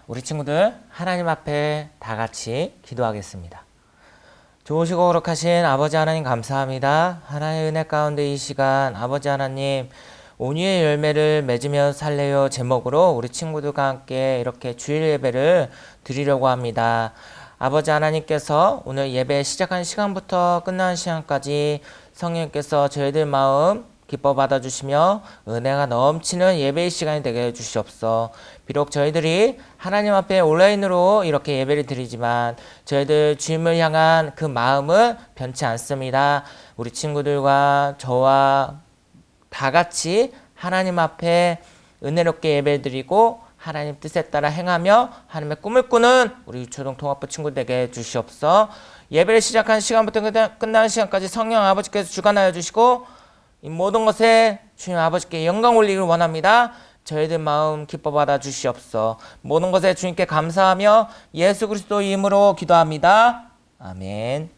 우리 친구들 하나님 앞에 다 같이 기도하겠습니다. 좋으시고 거룩하신 아버지 하나님 감사합니다. 하나님의 은혜 가운데 이 시간 아버지 하나님 온유의 열매를 맺으며 살래요 제목으로 우리 친구들과 함께 이렇게 주일 예배를 드리려고 합니다. 아버지 하나님께서 오늘 예배 시작한 시간부터 끝나는 시간까지 성령께서 저희들 마음 기뻐 받아주시며 은혜가 넘치는 예배의 시간이 되게 해주시옵소서. 비록 저희들이 하나님 앞에 온라인으로 이렇게 예배를 드리지만 저희들 주님을 향한 그 마음은 변치 않습니다. 우리 친구들과 저와 다 같이 하나님 앞에 은혜롭게 예배를 드리고 하나님 뜻에 따라 행하며 하나님의 꿈을 꾸는 우리 유초동 통합부 친구들 되게 해주시옵소서. 예배를 시작한 시간부터 끝나는 시간까지 성령 아버지께서 주관하여 주시고 이 모든 것에 주님 아버지께 영광 올리기를 원합니다. 저희들 마음 기뻐 받아 주시옵소서. 모든 것에 주님께 감사하며 예수 그리스도 이름으로 기도합니다. 아멘.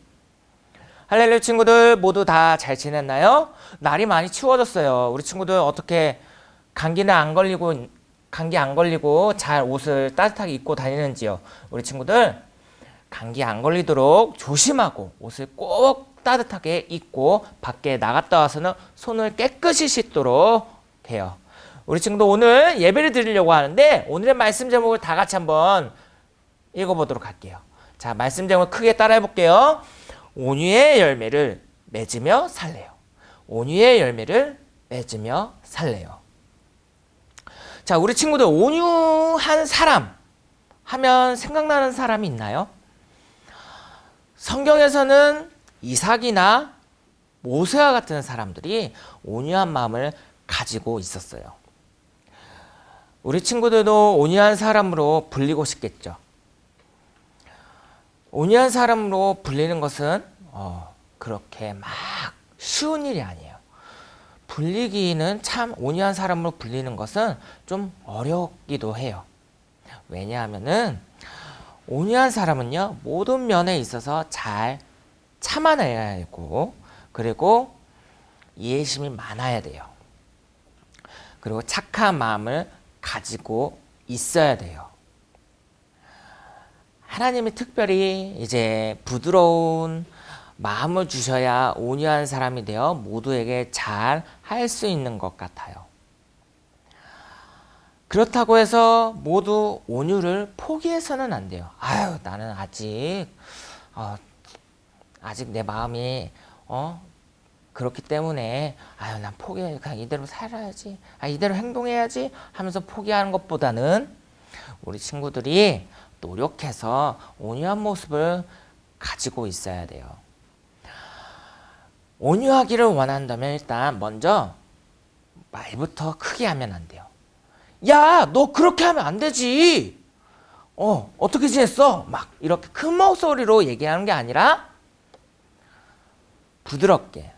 할렐루야 친구들 모두 다 잘 지냈나요? 날이 많이 추워졌어요. 우리 친구들 어떻게 감기 안 걸리고 잘 옷을 따뜻하게 입고 다니는지요? 우리 친구들 감기 안 걸리도록 조심하고 옷을 꼭 따뜻하게 입고 밖에 나갔다 와서는 손을 깨끗이 씻도록 해요. 우리 친구들 오늘 예배를 드리려고 하는데 오늘의 말씀 제목을 다 같이 한번 읽어보도록 할게요. 자, 말씀 제목 크게 따라해 볼게요. 온유의 열매를 맺으며 살래요. 온유의 열매를 맺으며 살래요. 자, 우리 친구들 온유한 사람 하면 생각나는 사람이 있나요? 성경에서는 이삭이나 모세와 같은 사람들이 온유한 마음을 가지고 있었어요. 우리 친구들도 온유한 사람으로 불리고 싶겠죠. 온유한 사람으로 불리는 것은 그렇게 막 쉬운 일이 아니에요. 불리기는 참 온유한 사람으로 불리는 것은 좀 어렵기도 해요. 왜냐하면은 온유한 사람은요 모든 면에 있어서 잘 참아내야 하고 그리고 이해심이 많아야 돼요. 그리고 착한 마음을 가지고 있어야 돼요. 하나님이 특별히 이제 부드러운 마음을 주셔야 온유한 사람이 되어 모두에게 잘 할 수 있는 것 같아요. 그렇다고 해서 모두 온유를 포기해서는 안 돼요. 아유 나는 아직 내 마음이 그렇기 때문에 난 포기해 그냥 이대로 살아야지 이대로 행동해야지 하면서 포기하는 것보다는 우리 친구들이 노력해서 온유한 모습을 가지고 있어야 돼요. 온유하기를 원한다면 일단 먼저 말부터 크게 하면 안 돼요. 야, 너 그렇게 하면 안 되지. 어떻게 지냈어? 막 이렇게 큰 목소리로 얘기하는 게 아니라 부드럽게.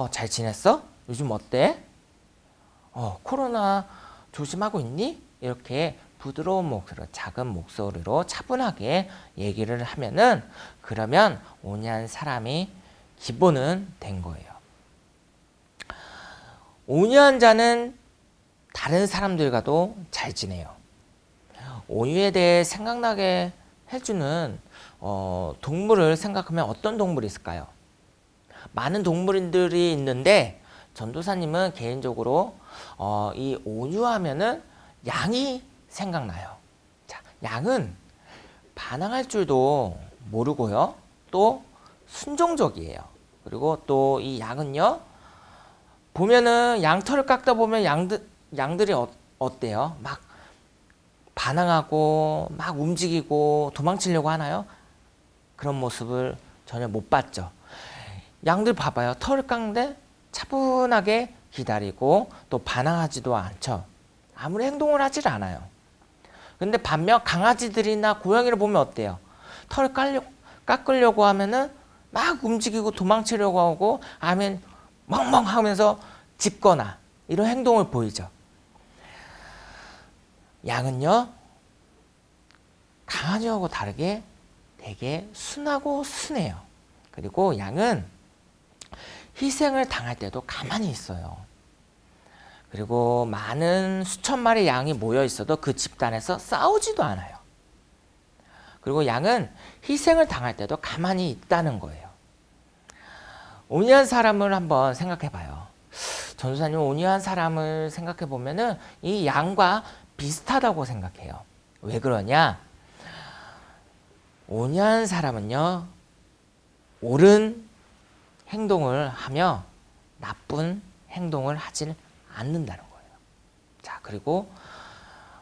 잘 지냈어? 요즘 어때? 코로나 조심하고 있니? 이렇게 부드러운 목소리로, 작은 목소리로 차분하게 얘기를 하면은, 그러면 온유한 사람이 기본은 된 거예요. 온유한 자는 다른 사람들과도 잘 지내요. 온유에 대해 생각나게 해주는 동물을 생각하면 어떤 동물이 있을까요? 많은 동물들이 있는데 전도사님은 개인적으로 이 온유하면은 양이 생각나요. 자, 양은 반항할 줄도 모르고요. 또 순종적이에요. 그리고 또 이 양은요, 보면은 양털을 깎다 보면 양들이 어때요? 막 반항하고 막 움직이고 도망치려고 하나요? 그런 모습을 전혀 못 봤죠. 양들 봐봐요. 털을 깎는데 차분하게 기다리고 또 반항하지도 않죠. 아무리 행동을 하질 않아요. 근데 반면 강아지들이나 고양이를 보면 어때요? 털을 깎으려고 하면은 막 움직이고 도망치려고 하고, 아니면 멍멍 하면서 짖거나 이런 행동을 보이죠. 양은요, 강아지하고 다르게 되게 순하고 순해요. 그리고 양은 희생을 당할 때도 가만히 있어요. 그리고 많은 수천 마리 양이 모여 있어도 그 집단에서 싸우지도 않아요. 그리고 양은 희생을 당할 때도 가만히 있다는 거예요. 온유한 사람을 한번 생각해 봐요. 전도사님, 온유한 사람을 생각해 보면은 이 양과 비슷하다고 생각해요. 왜 그러냐? 온유한 사람은요, 옳은 행동을 하며 나쁜 행동을 하질 않는다는 거예요. 자, 그리고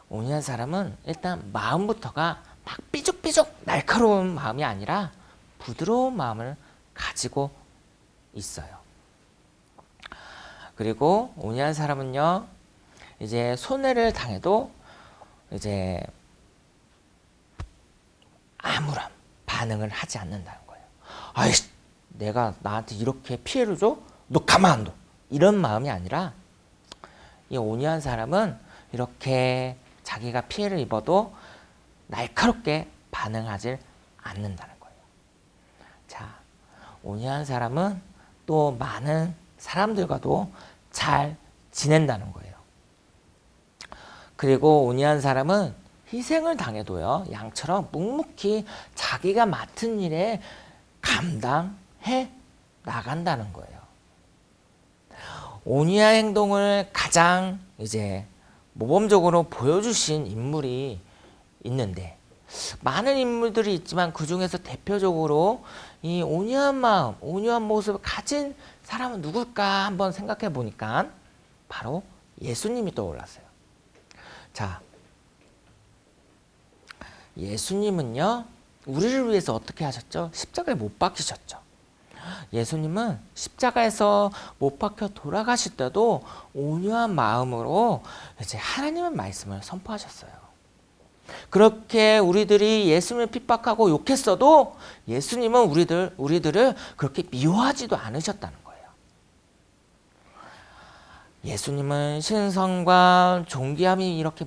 온유한 사람은 일단 마음부터가 막 삐죽삐죽 날카로운 마음이 아니라 부드러운 마음을 가지고 있어요. 그리고 온유한 사람은요, 이제 손해를 당해도 이제 아무런 반응을 하지 않는다는 거예요. 아이씨, 내가 나한테 이렇게 피해를 줘? 너 가만 안 둬. 이런 마음이 아니라, 이 온유한 사람은 이렇게 자기가 피해를 입어도 날카롭게 반응하지 않는다는 거예요. 자, 온유한 사람은 또 많은 사람들과도 잘 지낸다는 거예요. 그리고 온유한 사람은 희생을 당해도요, 양처럼 묵묵히 자기가 맡은 일에 감당해 나간다는 거예요. 온유한 행동을 가장 이제 모범적으로 보여주신 인물이 있는데, 많은 인물들이 있지만 그 중에서 대표적으로 이 온유한 마음, 온유한 모습을 가진 사람은 누굴까 한번 생각해 보니까 바로 예수님이 떠올랐어요. 자, 예수님은요, 우리를 위해서 어떻게 하셨죠? 십자가에 못 박히셨죠. 예수님은 십자가에서 못 박혀 돌아가실 때도 온유한 마음으로 이제 하나님의 말씀을 선포하셨어요. 그렇게 우리들이 예수님을 핍박하고 욕했어도 예수님은 우리들을 그렇게 미워하지도 않으셨다는 거예요. 예수님은 신성과 존귀함이 이렇게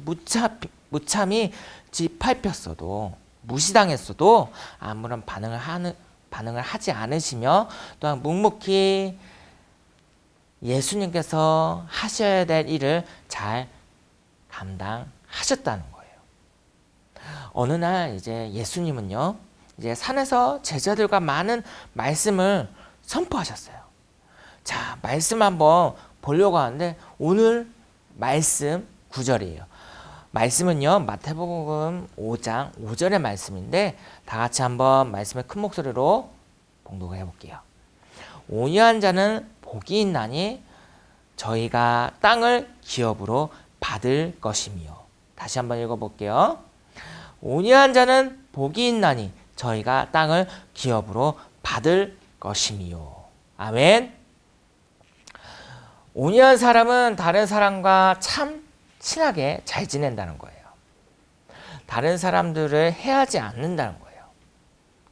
무참히 짓밟혔어도, 무시당했어도 아무런 반응을 하지 않으시며, 또한 묵묵히 예수님께서 하셔야 될 일을 잘 감당하셨다는 거예요. 어느 날 이제 예수님은요, 이제 산에서 제자들과 많은 말씀을 선포하셨어요. 자, 말씀 한번 보려고 하는데 오늘 말씀 9절이에요. 말씀은요, 마태복음 5장 5절의 말씀인데 다 같이 한번 말씀을 큰 목소리로 봉독해 볼게요. 온유한 자는 복이 있나니 저희가 땅을 기업으로 받을 것이며. 다시 한번 읽어볼게요. 온유한 자는 복이 있나니 저희가 땅을 기업으로 받을 것이미요. 아멘. 온유한 사람은 다른 사람과 참 친하게 잘 지낸다는 거예요. 다른 사람들을 해하지 않는다는 거예요.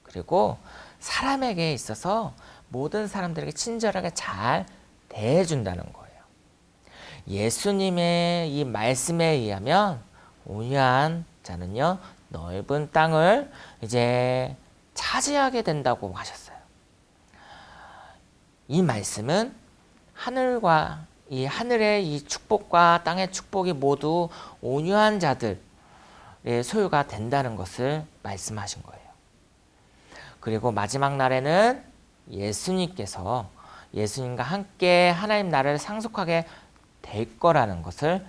그리고 사람에게 있어서 모든 사람들에게 친절하게 잘 대해준다는 거예요. 예수님의 이 말씀에 의하면 온유한 자는요, 넓은 땅을 이제 차지하게 된다고 하셨어요. 이 말씀은 하늘의 이 축복과 땅의 축복이 모두 온유한 자들의 소유가 된다는 것을 말씀하신 거예요. 그리고 마지막 날에는 예수님과 함께 하나님 나라를 상속하게 될 거라는 것을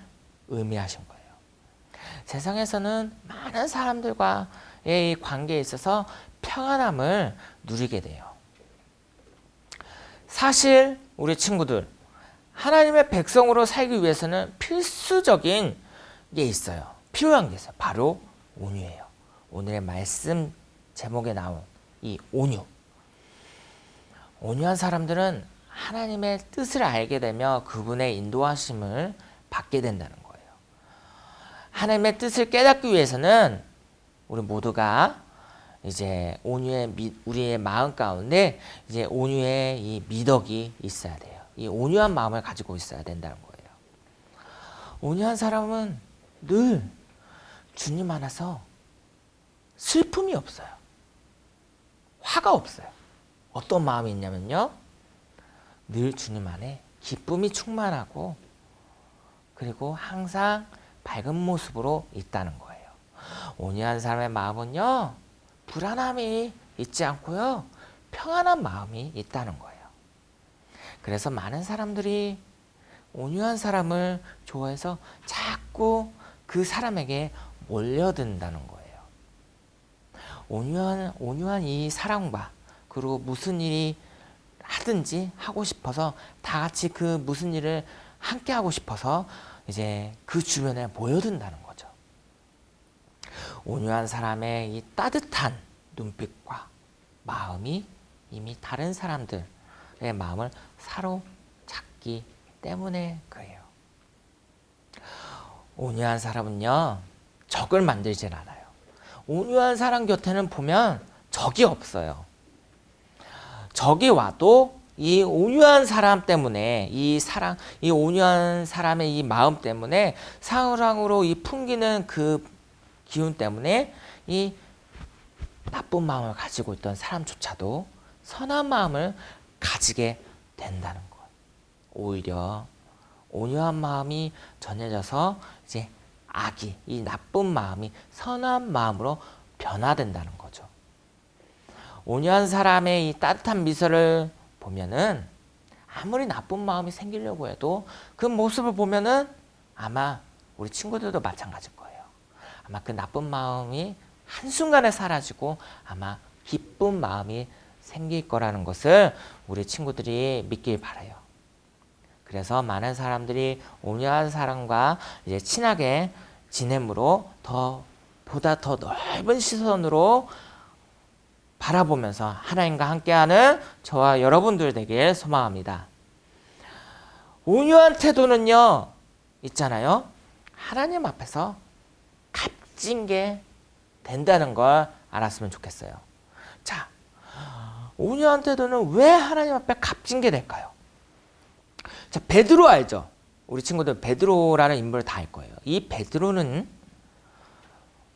의미하신 거예요. 세상에서는 많은 사람들과의 이 관계에 있어서 평안함을 누리게 돼요. 사실 우리 친구들, 하나님의 백성으로 살기 위해서는 필수적인 게 있어요. 필요한 게 있어요. 바로 온유예요. 오늘의 말씀 제목에 나온 이 온유. 온유한 사람들은 하나님의 뜻을 알게 되며 그분의 인도하심을 받게 된다는 거예요. 하나님의 뜻을 깨닫기 위해서는 우리 모두가 이제 우리의 마음 가운데 이제 온유의 이 미덕이 있어야 돼요. 이 온유한 마음을 가지고 있어야 된다는 거예요. 온유한 사람은 늘 주님 안에서 슬픔이 없어요. 화가 없어요. 어떤 마음이 있냐면요, 늘 주님 안에 기쁨이 충만하고 그리고 항상 밝은 모습으로 있다는 거예요. 온유한 사람의 마음은요, 불안함이 있지 않고요, 평안한 마음이 있다는 거예요. 그래서 많은 사람들이 온유한 사람을 좋아해서 자꾸 그 사람에게 몰려든다는 거예요. 온유한 이 사람과 그리고 무슨 일이 하든지 하고 싶어서 다 같이 그 무슨 일을 함께 하고 싶어서 이제 그 주변에 모여든다는 거죠. 온유한 사람의 이 따뜻한 눈빛과 마음이 이미 다른 사람들의 마음을 사로잡기 때문에 그래요. 온유한 사람은요, 적을 만들질 않아요. 온유한 사람 곁에는 보면 적이 없어요. 적이 와도 이 온유한 사람 때문에 이 온유한 사람의 이 마음 때문에 사랑으로 이 풍기는 그 기운 때문에 이 나쁜 마음을 가지고 있던 사람조차도 선한 마음을 가지게 된다는 것. 오히려 온유한 마음이 전해져서 이제 이 나쁜 마음이 선한 마음으로 변화된다는 거죠. 온유한 사람의 이 따뜻한 미소를 보면은 아무리 나쁜 마음이 생기려고 해도 그 모습을 보면은 아마 우리 친구들도 마찬가지일 거예요. 아마 그 나쁜 마음이 한순간에 사라지고 아마 기쁜 마음이 생길 거라는 것을 우리 친구들이 믿길 바라요. 그래서 많은 사람들이 온유한 사람과 이제 친하게 지냄으로 보다 더 넓은 시선으로 바라보면서 하나님과 함께하는 저와 여러분들 되길 소망합니다. 온유한 태도는요, 있잖아요, 하나님 앞에서 값진 게 된다는 걸 알았으면 좋겠어요. 자, 온유한 태도는 왜 하나님 앞에 값진 게 될까요? 자, 베드로 알죠? 우리 친구들 베드로라는 인물을 다 알 거예요. 이 베드로는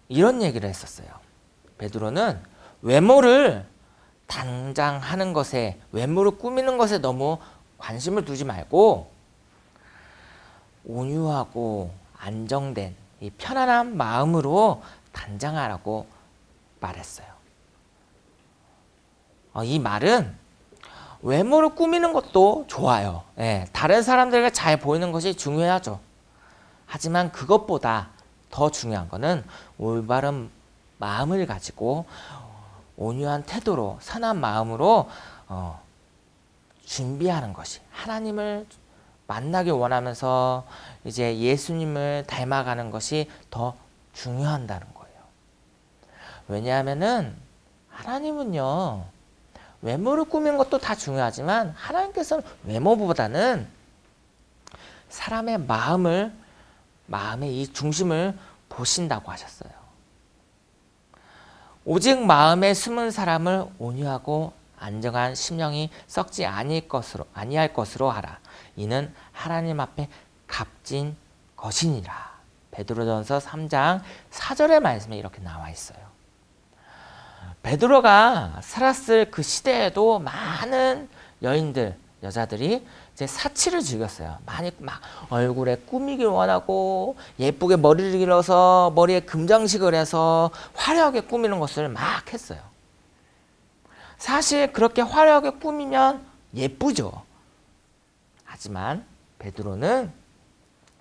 이런 얘기를 했었어요. 베드로는 외모를 단장하는 것에, 외모를 꾸미는 것에 너무 관심을 두지 말고 온유하고 안정된 이 편안한 마음으로 단장하라고 말했어요. 이 말은 외모를 꾸미는 것도 좋아요. 예, 다른 사람들에게 잘 보이는 것이 중요하죠. 하지만 그것보다 더 중요한 것은 올바른 마음을 가지고 온유한 태도로, 선한 마음으로 준비하는 것이, 하나님을 만나기 원하면서 이제 예수님을 닮아가는 것이 더 중요하다는 거예요. 왜냐하면은 하나님은요, 외모를 꾸미는 것도 다 중요하지만 하나님께서는 외모보다는 사람의 마음의 이 중심을 보신다고 하셨어요. 오직 마음에 숨은 사람을 온유하고 안정한 심령이 썩지 아니할 것으로 하라. 이는 하나님 앞에 값진 것이니라. 베드로전서 3장 4절의 말씀에 이렇게 나와 있어요. 베드로가 살았을 그 시대에도 많은 여자들이 이제 사치를 즐겼어요. 많이 막 얼굴에 꾸미길 원하고 예쁘게 머리를 길어서 머리에 금장식을 해서 화려하게 꾸미는 것을 막 했어요. 사실 그렇게 화려하게 꾸미면 예쁘죠. 하지만 베드로는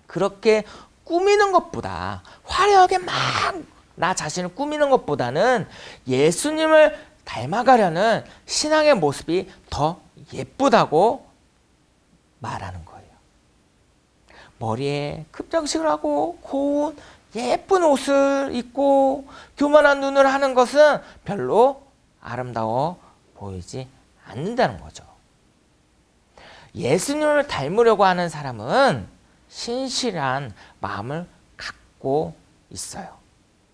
그렇게 꾸미는 것보다 화려하게 막 나 자신을 꾸미는 것보다는 예수님을 닮아가려는 신앙의 모습이 더 예쁘다고 말하는 거예요. 머리에 금장식을 하고 고운 예쁜 옷을 입고 교만한 눈을 하는 것은 별로 아름다워 보이지 않는다는 거죠. 예수님을 닮으려고 하는 사람은 신실한 마음을 갖고 있어요.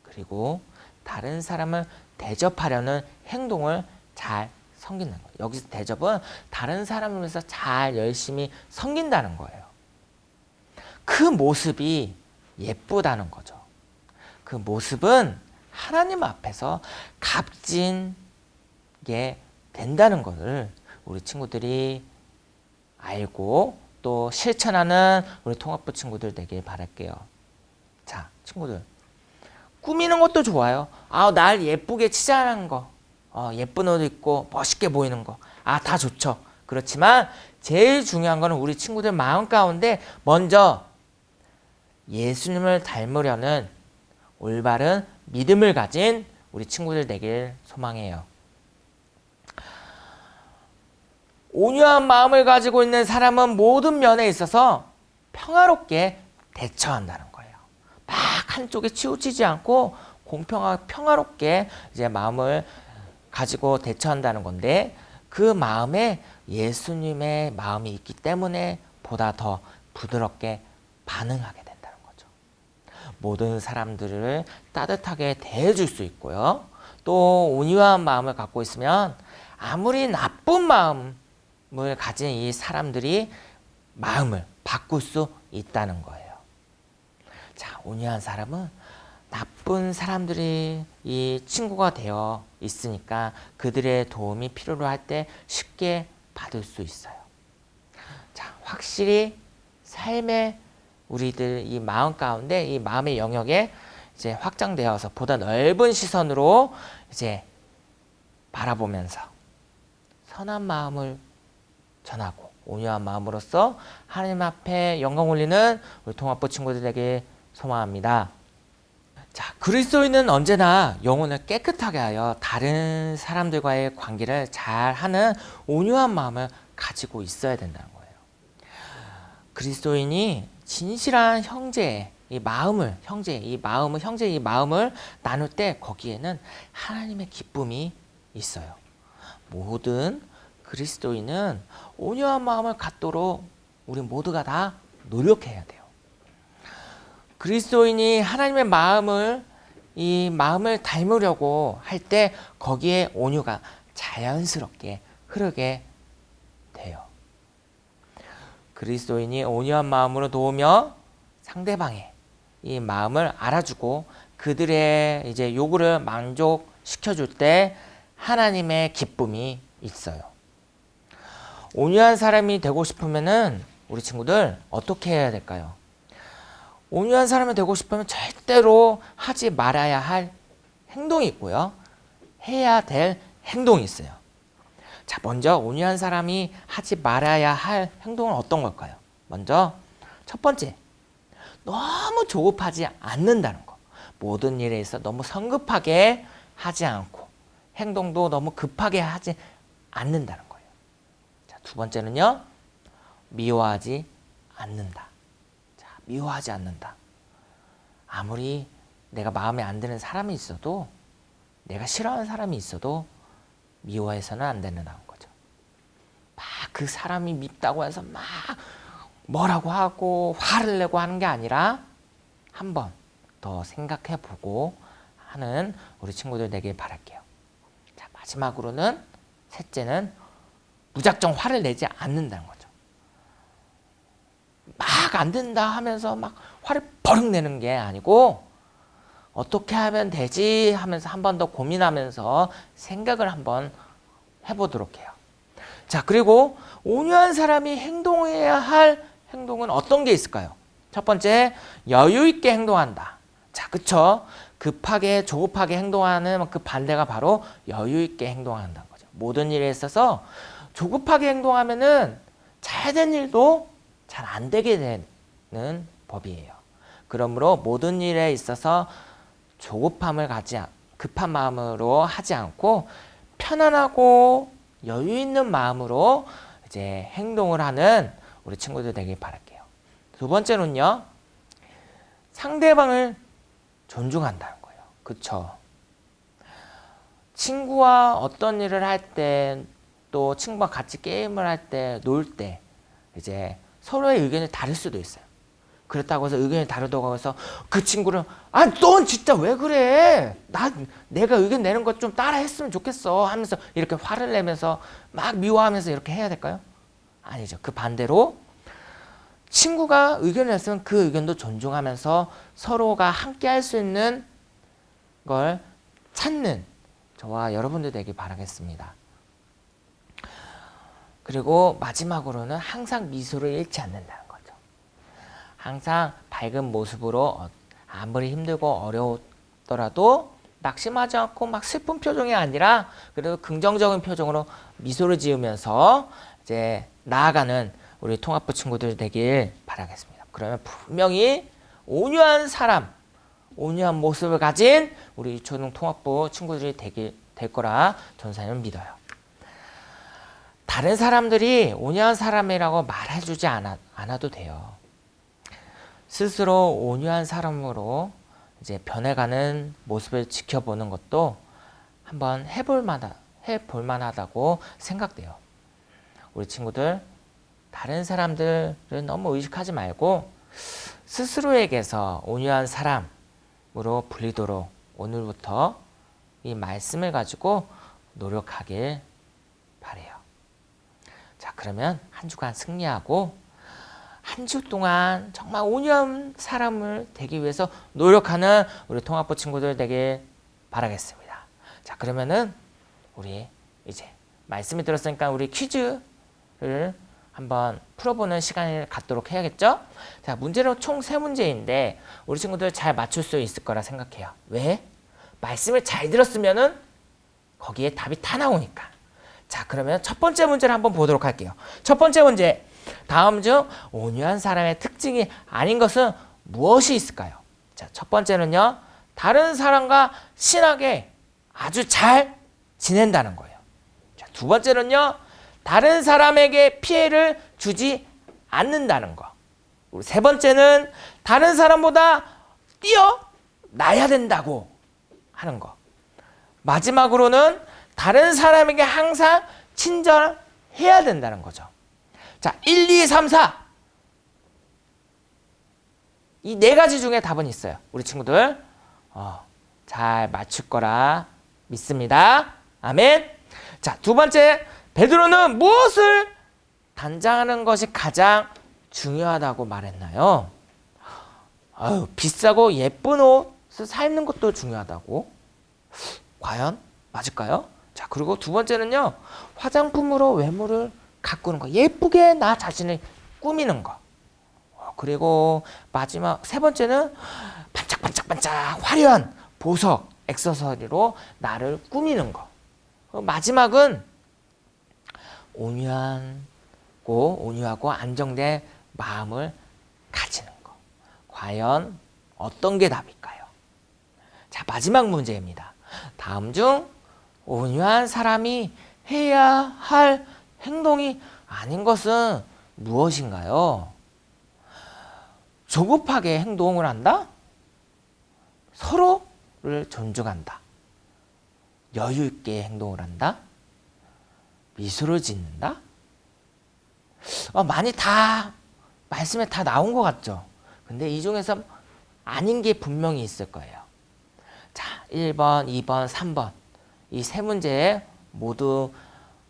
그리고 다른 사람을 대접하려는 행동을 잘 섬긴다는 거예요. 여기서 대접은 다른 사람을 위해서 잘 열심히 섬긴다는 거예요. 그 모습이 예쁘다는 거죠. 그 모습은 하나님 앞에서 값진 게 된다는 것을 우리 친구들이 알고 또 실천하는 우리 통합부 친구들 되길 바랄게요. 자, 친구들. 꾸미는 것도 좋아요. 날 예쁘게 치장하는 거. 예쁜 옷 입고 멋있게 보이는 거. 다 좋죠. 그렇지만 제일 중요한 거는 우리 친구들 마음 가운데 먼저 예수님을 닮으려는 올바른 믿음을 가진 우리 친구들 되길 소망해요. 온유한 마음을 가지고 있는 사람은 모든 면에 있어서 평화롭게 대처한다는 거예요. 막 한쪽에 치우치지 않고 평화롭게 이제 마음을 가지고 대처한다는 건데 그 마음에 예수님의 마음이 있기 때문에 보다 더 부드럽게 반응하게 된다는 거죠. 모든 사람들을 따뜻하게 대해줄 수 있고요. 또 온유한 마음을 갖고 있으면 아무리 나쁜 마음을 가진 이 사람들이 마음을 바꿀 수 있다는 거예요. 자, 온유한 사람은 나쁜 사람들이 이 친구가 되어 있으니까 그들의 도움이 필요로 할 때 쉽게 받을 수 있어요. 자, 확실히 삶의 우리들 이 마음 가운데 이 마음의 영역에 이제 확장되어서 보다 넓은 시선으로 이제 바라보면서 선한 마음을 전하고 온유한 마음으로써 하나님 앞에 영광 올리는 우리 통합부 친구들에게 소망합니다. 자, 그리스도인은 언제나 영혼을 깨끗하게 하여 다른 사람들과의 관계를 잘 하는 온유한 마음을 가지고 있어야 된다는 거예요. 그리스도인이 진실한 형제의 이 마음을 나눌 때 거기에는 하나님의 기쁨이 있어요. 모든 그리스도인은 온유한 마음을 갖도록 우리 모두가 다 노력해야 돼요. 그리스도인이 하나님의 이 마음을 닮으려고 할 때 거기에 온유가 자연스럽게 흐르게 돼요. 그리스도인이 온유한 마음으로 도우며 상대방의 이 마음을 알아주고 그들의 이제 요구를 만족시켜줄 때 하나님의 기쁨이 있어요. 온유한 사람이 되고 싶으면은 우리 친구들 어떻게 해야 될까요? 온유한 사람이 되고 싶으면 절대로 하지 말아야 할 행동이 있고요. 해야 될 행동이 있어요. 자, 먼저 온유한 사람이 하지 말아야 할 행동은 어떤 걸까요? 먼저 첫 번째, 너무 조급하지 않는다는 거. 모든 일에 있어 너무 성급하게 하지 않고 행동도 너무 급하게 하지 않는다는 거예요. 자, 두 번째는요. 미워하지 않는다. 자, 미워하지 않는다. 아무리 내가 마음에 안 드는 사람이 있어도 내가 싫어하는 사람이 있어도 미워해서는 안 된다는 거죠. 막 그 사람이 밉다고 해서 막 뭐라고 하고 화를 내고 하는 게 아니라 한 번 더 생각해 보고 하는 우리 친구들 되길 바랄게요. 자, 마지막으로는 셋째는 무작정 화를 내지 않는다는 거죠. 막 안 된다 하면서 막 화를 버럭 내는 게 아니고 어떻게 하면 되지 하면서 한 번 더 고민하면서 생각을 한번 해보도록 해요. 자, 그리고 온유한 사람이 행동해야 할 행동은 어떤 게 있을까요? 첫 번째, 여유 있게 행동한다. 자, 그쵸? 급하게 조급하게 행동하는 그 반대가 바로 여유 있게 행동한다는 거죠. 모든 일에 있어서 조급하게 행동하면은 잘 된 일도 잘 안 되게 되는 법이에요. 그러므로 모든 일에 있어서 조급함을 급한 마음으로 하지 않고 편안하고 여유 있는 마음으로 이제 행동을 하는 우리 친구들 되길 바랄게요. 두 번째는요, 상대방을 존중한다는 거예요. 그쵸? 친구와 어떤 일을 할 때, 또 친구와 같이 게임을 할 때, 놀 때, 이제 서로의 의견이 다를 수도 있어요. 그렇다고 해서 의견이 다르다고 해서 그 친구를 넌 진짜 왜 그래? 내가 의견 내는 것 좀 따라 했으면 좋겠어 하면서 이렇게 화를 내면서 막 미워하면서 이렇게 해야 될까요? 아니죠. 그 반대로 친구가 의견을 냈으면 그 의견도 존중하면서 서로가 함께 할 수 있는 걸 찾는 저와 여러분들 되길 바라겠습니다. 그리고 마지막으로는 항상 미소를 잃지 않는다는 거죠. 항상 밝은 모습으로 아무리 힘들고 어려웠더라도 낙심하지 않고 막 슬픈 표정이 아니라 그래도 긍정적인 표정으로 미소를 지으면서 이제 나아가는 우리 통합부 친구들 되길 바라겠습니다. 그러면 분명히 온유한 사람, 온유한 모습을 가진 우리 초등 통합부 친구들이 될 거라 전사님은 믿어요. 다른 사람들이 온유한 사람이라고 말해주지 않아도 돼요. 스스로 온유한 사람으로 이제 변해가는 모습을 지켜보는 것도 한번 해볼 만하다고 생각돼요. 우리 친구들, 다른 사람들을 너무 의식하지 말고 스스로에게서 온유한 사람으로 불리도록 오늘부터 이 말씀을 가지고 노력하길 바래요. 자, 그러면 한 주간 승리하고 한 주 동안 정말 온유한 사람을 되기 위해서 노력하는 우리 통합부 친구들 되길 바라겠습니다. 자, 그러면은 우리 이제 말씀이 들었으니까 우리 퀴즈를 한번 풀어보는 시간을 갖도록 해야겠죠? 자, 문제는 총 3문제인데 우리 친구들 잘 맞출 수 있을 거라 생각해요. 왜? 말씀을 잘 들었으면은 거기에 답이 다 나오니까. 자, 그러면 첫 번째 문제를 한번 보도록 할게요. 첫 번째 문제. 다음 중 온유한 사람의 특징이 아닌 것은 무엇이 있을까요? 자, 첫 번째는요, 다른 사람과 친하게 아주 잘 지낸다는 거예요. 자, 두 번째는요, 다른 사람에게 피해를 주지 않는다는 거. 그리고 세 번째는 다른 사람보다 뛰어나야 된다고 하는 거. 마지막으로는 다른 사람에게 항상 친절해야 된다는 거죠. 자, 1, 2, 3, 4. 이 4가지 중에 답은 있어요. 우리 친구들 잘 맞출 거라 믿습니다. 아멘. 자, 두 번째, 베드로는 무엇을 단장하는 것이 가장 중요하다고 말했나요? 비싸고 예쁜 옷을 사 입는 것도 중요하다고. 과연 맞을까요? 자, 그리고 두 번째는요, 화장품으로 외모를 가꾸는 거, 예쁘게 나 자신을 꾸미는 거. 그리고 마지막 세 번째는 반짝반짝반짝 화려한 보석, 액세서리로 나를 꾸미는 거. 마지막은 온유하고 안정된 마음을 가지는 거. 과연 어떤 게 답일까요? 자, 마지막 문제입니다. 다음 중 온유한 사람이 해야 할 행동이 아닌 것은 무엇인가요? 조급하게 행동을 한다? 서로를 존중한다. 여유 있게 행동을 한다? 미소를 짓는다? 많이 다 말씀에 다 나온 것 같죠? 근데 이 중에서 아닌 게 분명히 있을 거예요. 자, 1번, 2번, 3번 이 세 문제 모두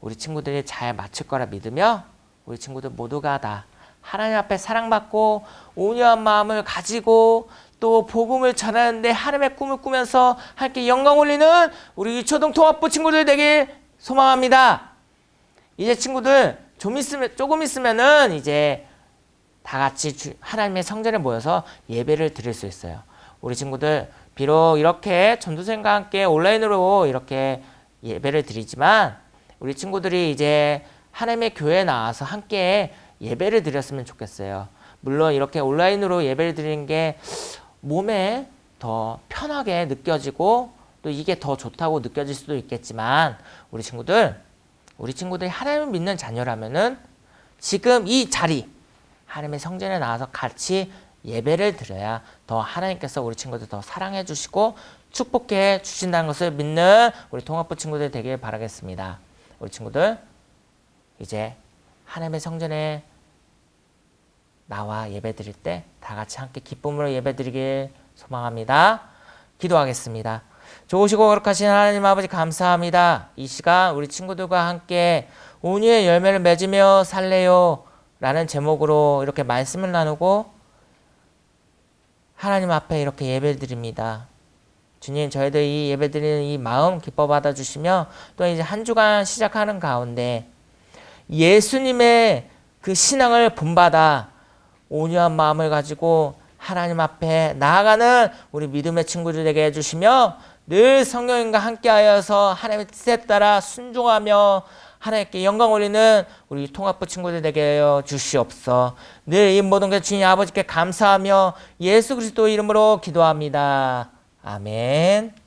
우리 친구들이 잘 맞출 거라 믿으며 우리 친구들 모두가 다 하나님 앞에 사랑받고 온유한 마음을 가지고 또 복음을 전하는데 하나님의 꿈을 꾸면서 함께 영광 올리는 우리 유초등 통합부 친구들 되길 소망합니다. 이제 친구들 조금 있으면은 이제 다 같이 하나님의 성전에 모여서 예배를 드릴 수 있어요. 우리 친구들 비록 이렇게 전도생과 함께 온라인으로 이렇게 예배를 드리지만 우리 친구들이 이제 하나님의 교회에 나와서 함께 예배를 드렸으면 좋겠어요. 물론 이렇게 온라인으로 예배를 드리는 게 몸에 더 편하게 느껴지고 또 이게 더 좋다고 느껴질 수도 있겠지만 우리 친구들이 하나님을 믿는 자녀라면은 지금 이 자리 하나님의 성전에 나와서 같이 예배를 드려야 더 하나님께서 우리 친구들 더 사랑해 주시고 축복해 주신다는 것을 믿는 우리 통합부 친구들 되길 바라겠습니다. 우리 친구들 이제 하나님의 성전에 나와 예배 드릴 때 다 같이 함께 기쁨으로 예배 드리길 소망합니다. 기도하겠습니다. 좋으시고 거룩하신 하나님 아버지 감사합니다. 이 시간 우리 친구들과 함께 온유의 열매를 맺으며 살래요 라는 제목으로 이렇게 말씀을 나누고 하나님 앞에 이렇게 예배 드립니다. 주님, 저희들 이 예배 드리는 이 마음 기뻐 받아주시며 또 이제 한 주간 시작하는 가운데 예수님의 그 신앙을 본받아 온유한 마음을 가지고 하나님 앞에 나아가는 우리 믿음의 친구들 되게 해주시며 늘 성령님과 함께하여서 하나님의 뜻에 따라 순종하며 하나님께 영광 올리는 우리 통합부 친구들 되게 하여 주시옵소서. 늘 이 모든 것 주님 아버지께 감사하며 예수 그리스도 이름으로 기도합니다. 아멘.